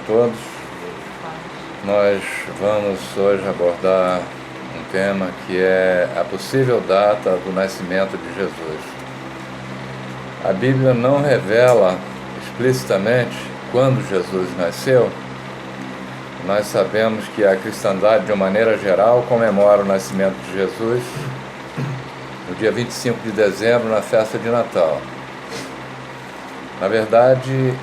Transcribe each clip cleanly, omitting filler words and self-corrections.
todos. Nós vamos hoje abordar um tema que é a possível data do nascimento de Jesus. A Bíblia não revela explicitamente quando Jesus nasceu. Nós sabemos que a cristandade, de uma maneira geral, comemora o nascimento de Jesus no dia 25 de dezembro, na festa de Natal. Na verdade,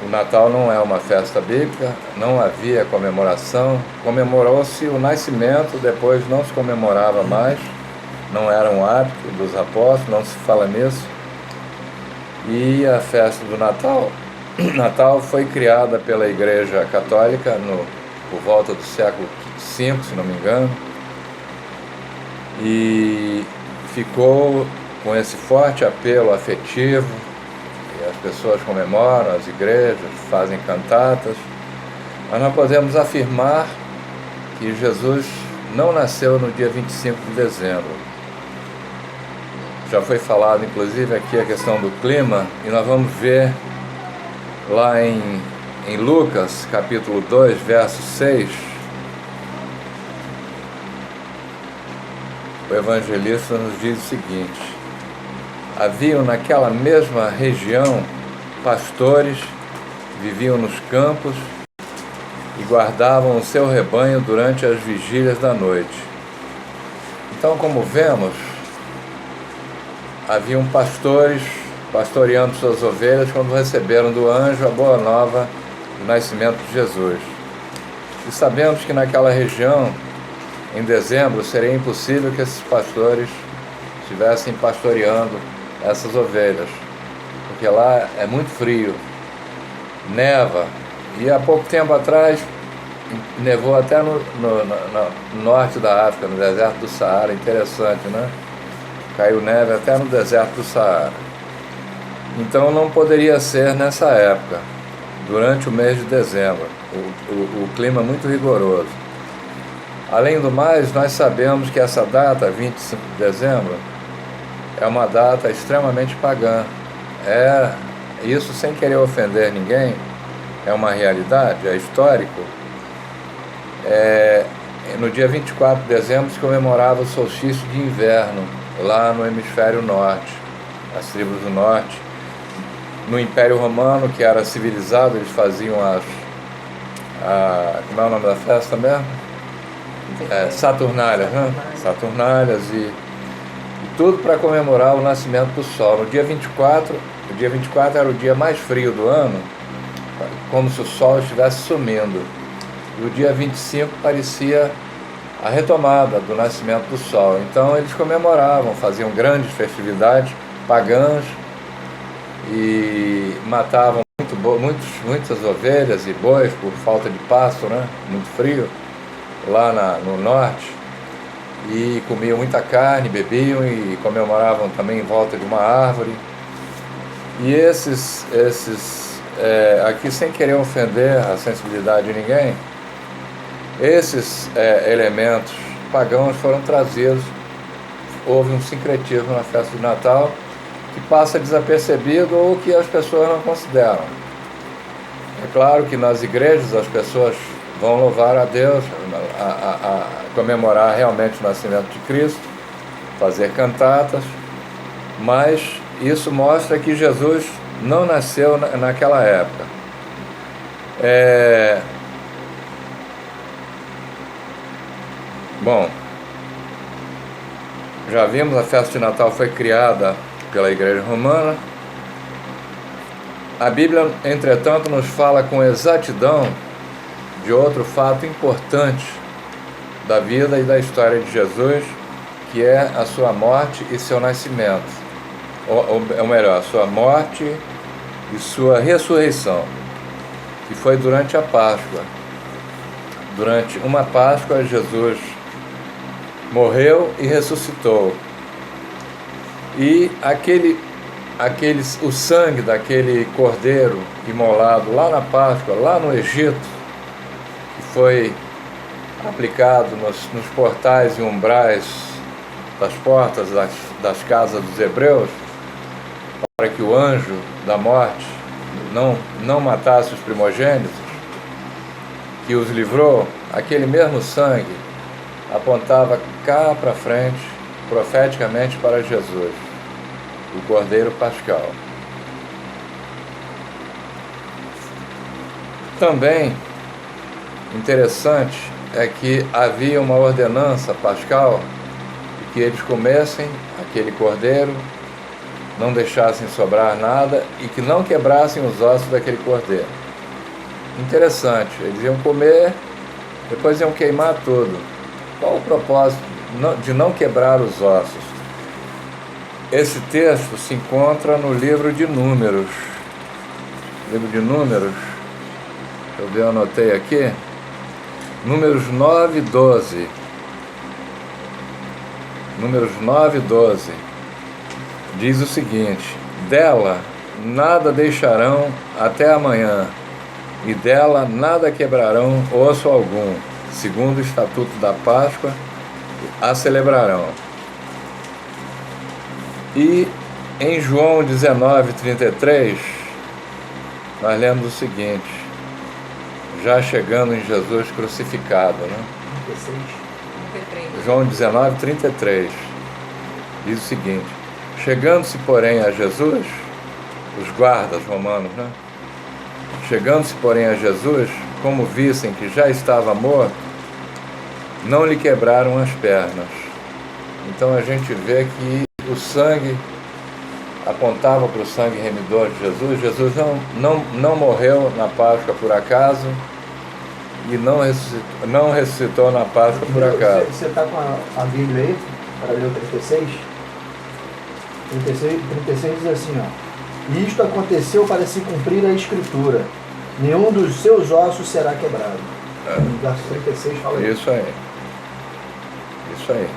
o Natal não é uma festa bíblica, não havia comemoração. Comemorou-se o nascimento, depois não se comemorava mais, não era um hábito dos apóstolos, não se fala nisso. E a festa do Natal foi criada pela Igreja Católica por volta do século V, se não me engano, e ficou com esse forte apelo afetivo, e as pessoas comemoram, as igrejas fazem cantatas, mas nós podemos afirmar que Jesus não nasceu no dia 25 de dezembro. Já foi falado, inclusive, aqui a questão do clima, e nós vamos ver lá em Lucas, capítulo 2, verso 6, o evangelista nos diz o seguinte: haviam naquela mesma região pastores que viviam nos campos e guardavam o seu rebanho durante as vigílias da noite. Então, como vemos, haviam pastores pastoreando suas ovelhas quando receberam do anjo a boa nova do nascimento de Jesus. E sabemos que naquela região, em dezembro, seria impossível que esses pastores estivessem pastoreando essas ovelhas, porque lá é muito frio, neva, e há pouco tempo atrás nevou até no norte da África, no deserto do Saara. Interessante, né? Caiu neve até no deserto do Saara. Então não poderia ser nessa época, durante o mês de dezembro, o clima muito rigoroso. Além do mais, nós sabemos que essa data, 25 de dezembro, é uma data extremamente pagã. Isso, sem querer ofender ninguém, é uma realidade, é histórico. No dia 24 de dezembro se comemorava o solstício de inverno, lá no hemisfério norte, as tribos do norte. No Império Romano, que era civilizado, eles faziam como é o nome da festa mesmo? Saturnálias, né? Saturnálias e tudo para comemorar o nascimento do sol. No dia 24, o dia 24 era o dia mais frio do ano, como se o sol estivesse sumindo. E o dia 25 parecia a retomada do nascimento do sol. Então eles comemoravam, faziam grandes festividades pagãs e matavam muitas ovelhas e bois por falta de pasto, né? Muito frio lá no norte. E comiam muita carne, bebiam e comemoravam também em volta de uma árvore. E esses aqui, sem querer ofender a sensibilidade de ninguém, esses elementos pagãos foram trazidos. Houve um sincretismo na festa de Natal que passa desapercebido ou que as pessoas não consideram. É claro que nas igrejas as pessoas vão louvar a Deus, a comemorar realmente o nascimento de Cristo, fazer cantatas, mas isso mostra que Jesus não nasceu naquela época. Bom, já vimos, a festa de Natal foi criada pela Igreja Romana. A Bíblia, entretanto, nos fala com exatidão de outro fato importante da vida e da história de Jesus, que é a sua morte e seu nascimento, ou melhor, a sua morte e sua ressurreição, que foi durante a Páscoa. Durante uma Páscoa, Jesus morreu e ressuscitou. E o sangue daquele cordeiro imolado lá na Páscoa, lá no Egito, que foi aplicado nos portais e umbrais das portas das casas dos hebreus, para que o anjo da morte não matasse os primogênitos, que os livrou, aquele mesmo sangue apontava cá para frente, profeticamente para Jesus, o Cordeiro Pascal. Também interessante é que havia uma ordenança pascal de que eles comessem aquele cordeiro, não deixassem sobrar nada e que não quebrassem os ossos daquele cordeiro. Interessante, eles iam comer, depois iam queimar tudo. Qual o propósito de não quebrar os ossos? Esse texto se encontra no livro de Números. Livro de Números, eu anotei aqui, Números 9, 12. Números 9, 12. Diz o seguinte: dela nada deixarão até amanhã, e dela nada quebrarão osso algum, segundo o estatuto da Páscoa, a celebrarão. E em João 19, 33, nós lemos o seguinte, já chegando em Jesus crucificado, né? 33. João 19, 33, diz o seguinte: chegando-se, porém, a Jesus, os guardas romanos, né? Chegando-se, porém, a Jesus, como vissem que já estava morto, não lhe quebraram as pernas. Então a gente vê que o sangue apontava para o sangue remidor de Jesus. Jesus não morreu na Páscoa por acaso e não ressuscitou na Páscoa por acaso. Você está com a Bíblia aí, para ler o 36? 36 diz assim, ó: e isto aconteceu para se cumprir a Escritura, nenhum dos seus ossos será quebrado. No verso 36 fala isso. Isso aí. Isso aí.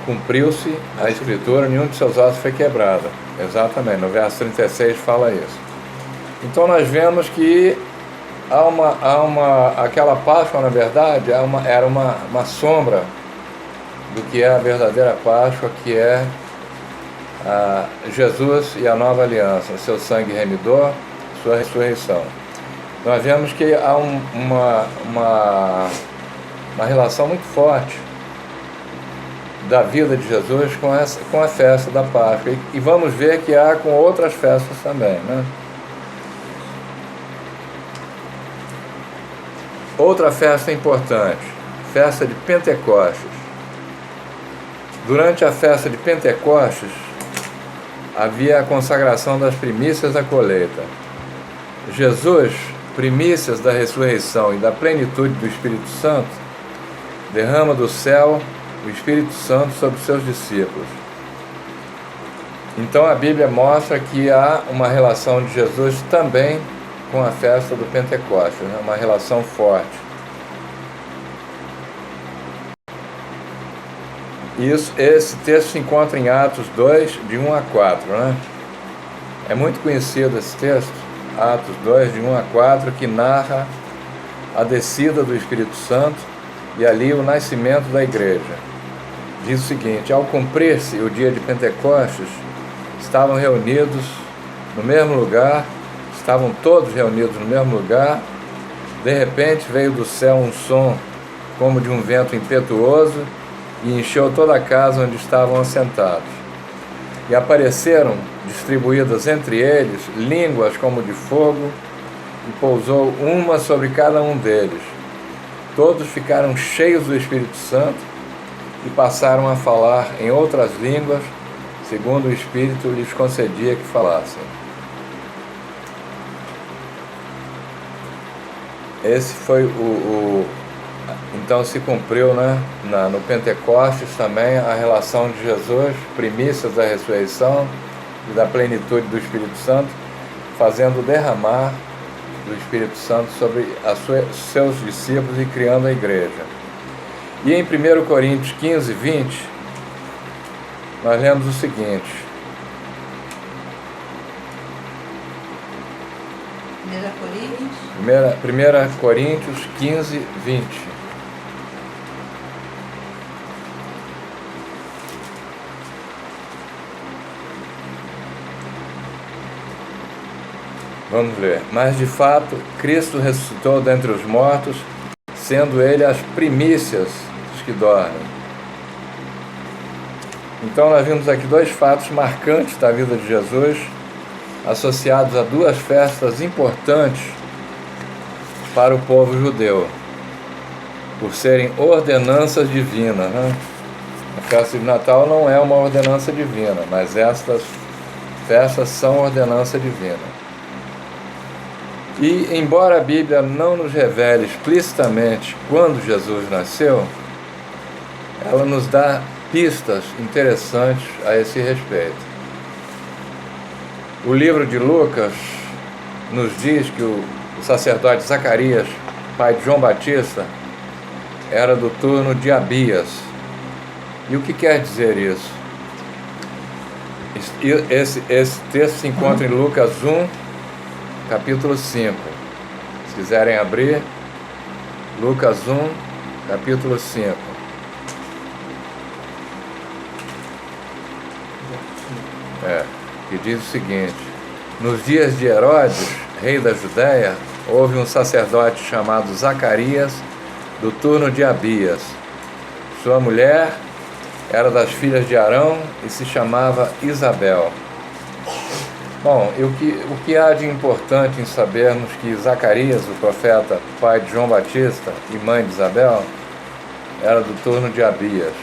Cumpriu-se a Escritura, nenhum de seus ossos foi quebrado. Exatamente, no verso 36 fala isso. Então nós vemos que aquela Páscoa, na verdade, era uma sombra do que é a verdadeira Páscoa, que é Jesus e a nova aliança, seu sangue remidor, sua ressurreição. Nós vemos que há uma relação muito forte da vida de Jesus com a festa da Páscoa. E vamos ver que há com outras festas também, né? Outra festa importante, festa de Pentecostes. Durante a festa de Pentecostes, havia a consagração das primícias da colheita. Jesus, primícias da ressurreição e da plenitude do Espírito Santo, derrama do céu o Espírito Santo sobre os seus discípulos. Então a Bíblia mostra que há uma relação de Jesus também com a festa do Pentecostes, né? Uma relação forte. Esse texto se encontra em Atos 2, de 1 a 4, né? É muito conhecido esse texto, Atos 2, de 1 a 4, que narra a descida do Espírito Santo e ali o nascimento da igreja. Diz o seguinte: ao cumprir-se o dia de Pentecostes, estavam reunidos no mesmo lugar, estavam todos reunidos no mesmo lugar. De repente veio do céu um som como de um vento impetuoso e encheu toda a casa onde estavam assentados. E apareceram, distribuídas entre eles, línguas como de fogo, e pousou uma sobre cada um deles. Todos ficaram cheios do Espírito Santo e passaram a falar em outras línguas, segundo o Espírito lhes concedia que falassem. Esse foi então se cumpriu, né, no Pentecostes também a relação de Jesus, primícias da ressurreição e da plenitude do Espírito Santo, fazendo derramar do Espírito Santo sobre seus discípulos e criando a igreja. E em 1 Coríntios 15, 20, nós lemos o seguinte: 1 Coríntios 15, 20. Vamos ler. Mas de fato, Cristo ressuscitou dentre os mortos, sendo ele as primícias dos que dormem. Então nós vimos aqui dois fatos marcantes da vida de Jesus, associados a duas festas importantes para o povo judeu, por serem ordenanças divinas, né? A festa de Natal não é uma ordenança divina, mas estas festas são ordenança divina. E embora a Bíblia não nos revele explicitamente quando Jesus nasceu, ela nos dá pistas interessantes a esse respeito. O livro de Lucas nos diz que o sacerdote Zacarias, pai de João Batista, era do turno de Abias. E o que quer dizer isso? Esse texto se encontra em Lucas 1, capítulo 5. Se quiserem abrir, Lucas 1, capítulo 5. Que diz o seguinte: nos dias de Herodes, rei da Judéia, houve um sacerdote chamado Zacarias, do turno de Abias. Sua mulher era das filhas de Arão e se chamava Isabel. Bom, e o que há de importante em sabermos que Zacarias, o profeta, pai de João Batista e mãe de Isabel, era do turno de Abias?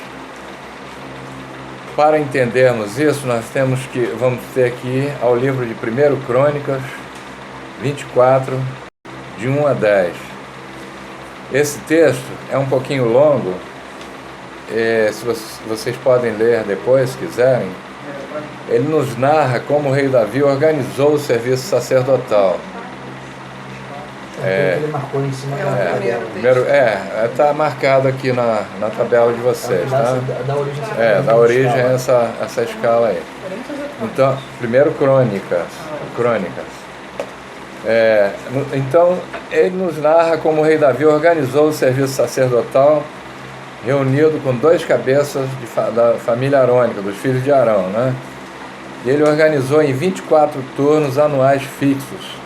Para entendermos isso, vamos ter que ir ao livro de 1 Crônicas 24, de 1 a 10. Esse texto é um pouquinho longo, se vocês podem ler depois, se quiserem. Ele nos narra como o rei Davi organizou o serviço sacerdotal. Ele marcou em cima da tabela. Está marcado aqui na tabela de vocês, tá? Dá origem a essa escala aí. Então, 1 Crônicas. Então, ele nos narra como o rei Davi organizou o serviço sacerdotal, reunido com 2 cabeças da família arônica, dos filhos de Arão, né? E ele organizou em 24 turnos anuais fixos,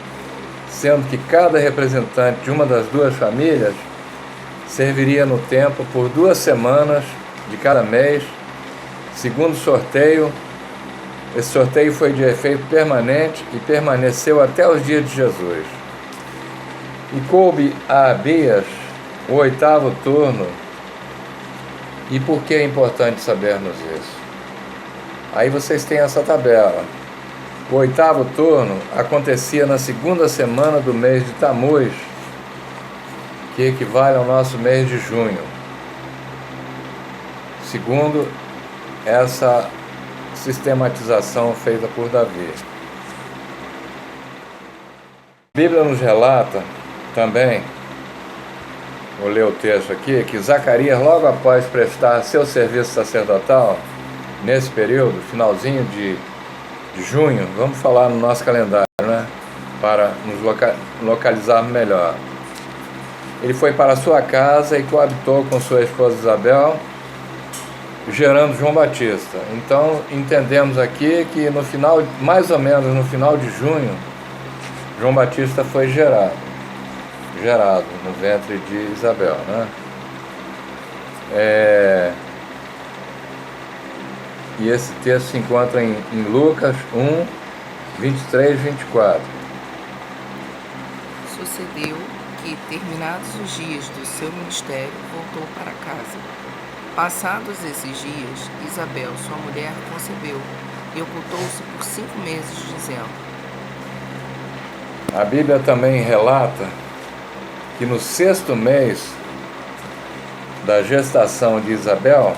sendo que cada representante de uma das 2 famílias serviria no templo por 2 semanas de cada mês, segundo sorteio. Esse sorteio foi de efeito permanente e permaneceu até os dias de Jesus. E coube a Abias o 8º turno. E por que é importante sabermos isso? Aí vocês têm essa tabela. O 8º turno acontecia na 2ª semana do mês de Tamuz, que equivale ao nosso mês de junho, segundo essa sistematização feita por Davi. A Bíblia nos relata também, vou ler o texto aqui, que Zacarias, logo após prestar seu serviço sacerdotal, nesse período, finalzinho de junho, vamos falar no nosso calendário, né? Para nos localizarmos melhor. Ele foi para sua casa e coabitou com sua esposa Isabel, gerando João Batista. Então, entendemos aqui que no final, mais ou menos no final de junho, João Batista foi gerado no ventre de Isabel, né? E esse texto se encontra em Lucas 1, 23 e 24. Sucedeu que, terminados os dias do seu ministério, voltou para casa. Passados esses dias, Isabel, sua mulher, concebeu e ocultou-se por 5 meses, dizendo: A Bíblia também relata que no 6º mês da gestação de Isabel,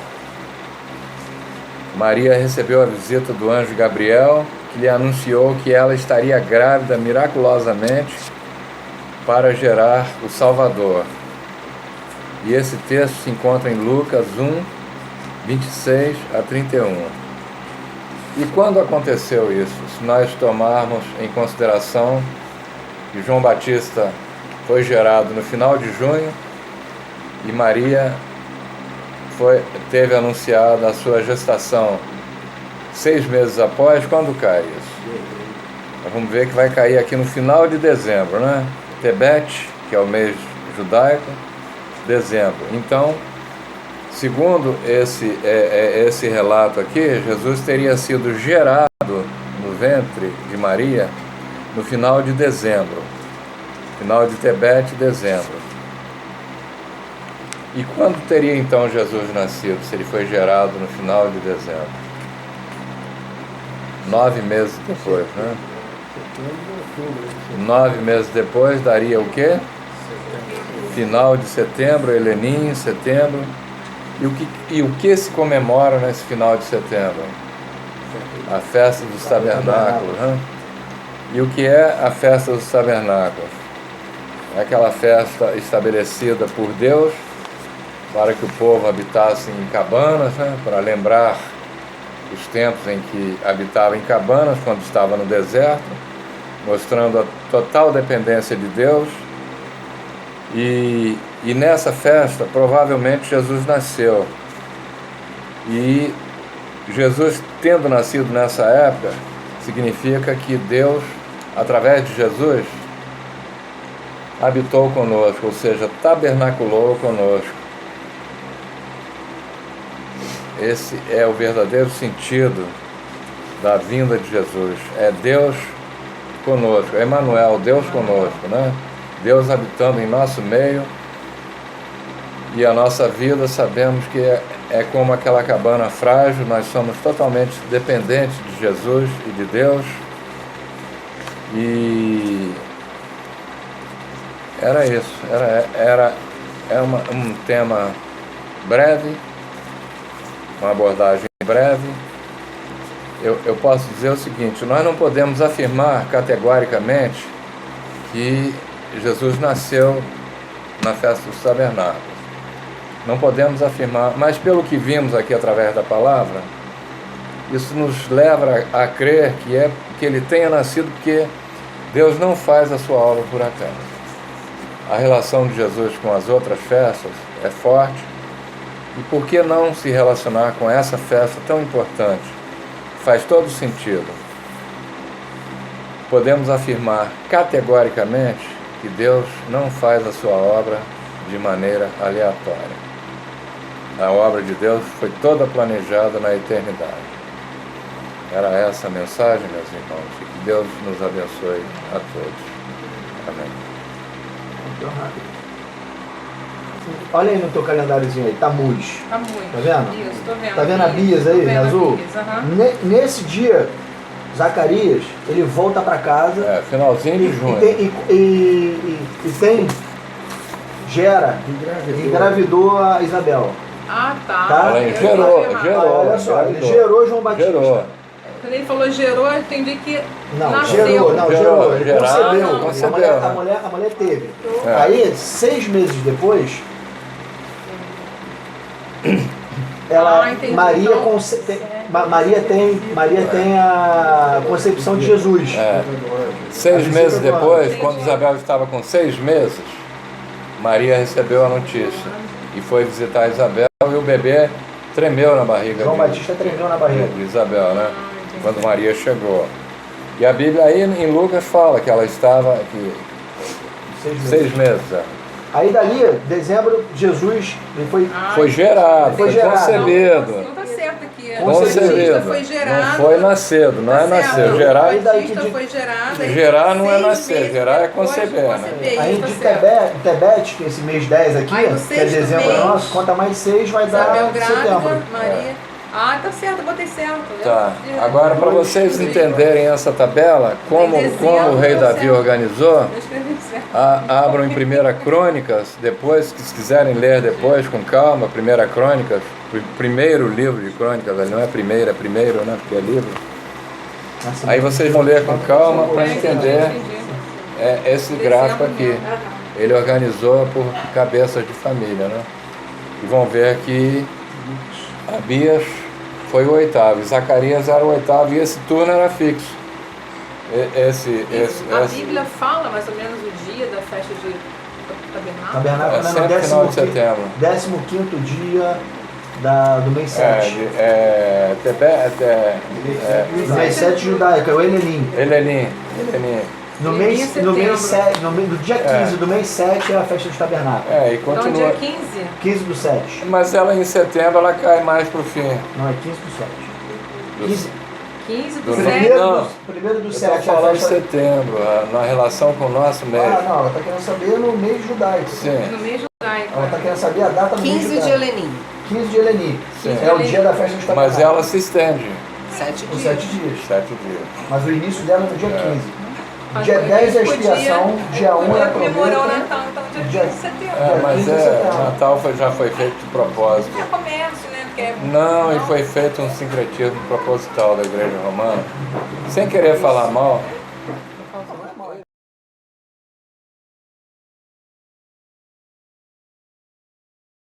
Maria recebeu a visita do anjo Gabriel, que lhe anunciou que ela estaria grávida miraculosamente para gerar o Salvador. E esse texto se encontra em Lucas 1, 26 a 31. E quando aconteceu isso? Se nós tomarmos em consideração que João Batista foi gerado no final de junho e Maria teve anunciada a sua gestação 6 meses após, quando cai isso? Nós vamos ver que vai cair aqui no final de dezembro, né? Tebete, que é o mês judaico, dezembro. Então, segundo esse relato aqui, Jesus teria sido gerado no ventre de Maria no final de dezembro. Final de Tebete, dezembro. E quando teria então Jesus nascido, se ele foi gerado no final de dezembro? 9 meses depois, né? 9 meses depois daria o quê? Final de setembro, Helenim, setembro. E o que se comemora nesse final de setembro? A festa dos tabernáculos, né? E o que é a festa dos tabernáculos? É aquela festa estabelecida por Deus para que o povo habitasse em cabanas, né? Para lembrar os tempos em que habitava em cabanas, quando estava no deserto, mostrando a total dependência de Deus. E nessa festa, provavelmente, Jesus nasceu. E Jesus, tendo nascido nessa época, significa que Deus, através de Jesus, habitou conosco, ou seja, tabernaculou conosco. Esse é o verdadeiro sentido da vinda de Jesus. É Deus conosco, é Emmanuel, Deus conosco, né? Deus habitando em nosso meio. E a nossa vida, sabemos que é como aquela cabana frágil, nós somos totalmente dependentes de Jesus e de Deus. E era isso, era um tema breve, uma abordagem breve. Eu posso dizer o seguinte: nós não podemos afirmar categoricamente que Jesus nasceu na festa dos tabernáculos. Não podemos afirmar, mas pelo que vimos aqui através da palavra, isso nos leva a crer que ele tenha nascido, porque Deus não faz a sua obra por acaso. A relação de Jesus com as outras festas é forte. E por que não se relacionar com essa festa tão importante? Faz todo sentido. Podemos afirmar categoricamente que Deus não faz a sua obra de maneira aleatória. A obra de Deus foi toda planejada na eternidade. Era essa a mensagem, meus irmãos, e que Deus nos abençoe a todos. Amém. Olha aí no teu calendáriozinho aí, Tamuz. Tamuz. Tá vendo? Isso, tô vendo. Tá vendo a Bias aí, em azul? Bias, Nesse dia, Zacarias, ele volta para casa. Finalzinho de junho. E tem, engravidou a Isabel. Ah, tá. Tá? Gerou. Olha só, ele gerou João Batista. Gerou. Quando ele falou gerou, eu entendi que Não, nasceu. gerou. Ele Gerar, concebeu. né? A mulher teve. É. Aí, 6 meses depois, entendi. Maria, Então, Maria tem a concepção de Jesus. 6 meses depois, quando Isabel estava com 6 meses, Maria recebeu a notícia e foi visitar Isabel, e o bebê tremeu na barriga João Batista tremeu na barriga de Isabel, né? Quando Maria chegou. E a Bíblia aí em Lucas fala que ela estava aqui 6 meses. Aí dali, dezembro, Jesus ele Foi gerado, foi concebido. Não tá certo aqui. Concebido. Foi gerado. Não foi nascido, não é nascer. Gerar, Foi gerada. gerar não é nascer, gerar é conceber, né? Aí de Tebete, que é esse mês 10 aqui, que é dezembro nosso, conta mais 6, vai dar setembro. Maria. Ah, tá certo, botei certo. Tá. Agora, para vocês entenderem essa tabela, como o rei Davi organizou, Eu escrevi certo. abram em 1 Crônicas, depois, que se quiserem ler depois com calma, 1 Crônicas, o primeiro livro de Crônicas, ele não é primeiro, é primeiro, né, porque é livro. Aí vocês vão ler com calma para entender esse gráfico aqui. Ele organizou por cabeças de família, né? E vão ver que Abias foi o 8º, e Zacarias era o 8º, e esse turno era fixo. A Bíblia fala mais ou menos o dia da festa de tabernáculo? É sempre final de setembro. 15º dia do mês 7. Do mês 7 judaico, é o Helenim. Helenim. Heleninha. No Heleninha mês, é no mês setembro. 7, no dia 15 do mês 7 é a festa dos tabernáculos. E Então, continua. dia 15. 15 do 7. Mas ela em setembro ela cai mais pro fim. Não, é 15 do 7. Do- 15, 15 do Do 7. primeiro, Não. primeiro do Eu 7 estou é a falando de festa. setembro, na relação com o nosso mês. Ah, não, ela está querendo saber no mês judaico. Sim. No mês judaico. Ela está querendo saber a data do mês 15 de judaico. Elenim, 15 de Eleni. Sim. É o dia da festa dos tabernáculos. Mas ela se estende 7 Os dias. 7 dias. 7 dias. Mas o início dela é no dia 15. Mas Dia a 10 é a gente expiação, dia 1 é a comemorar o colheita. Natal, então dia 15 Dia- de setembro. Mas 15 de setembro. Natal já foi feito de propósito. É comércio, né? Porque é... Não, e foi feito um sincretismo proposital da Igreja Romana. Sem querer falar mal,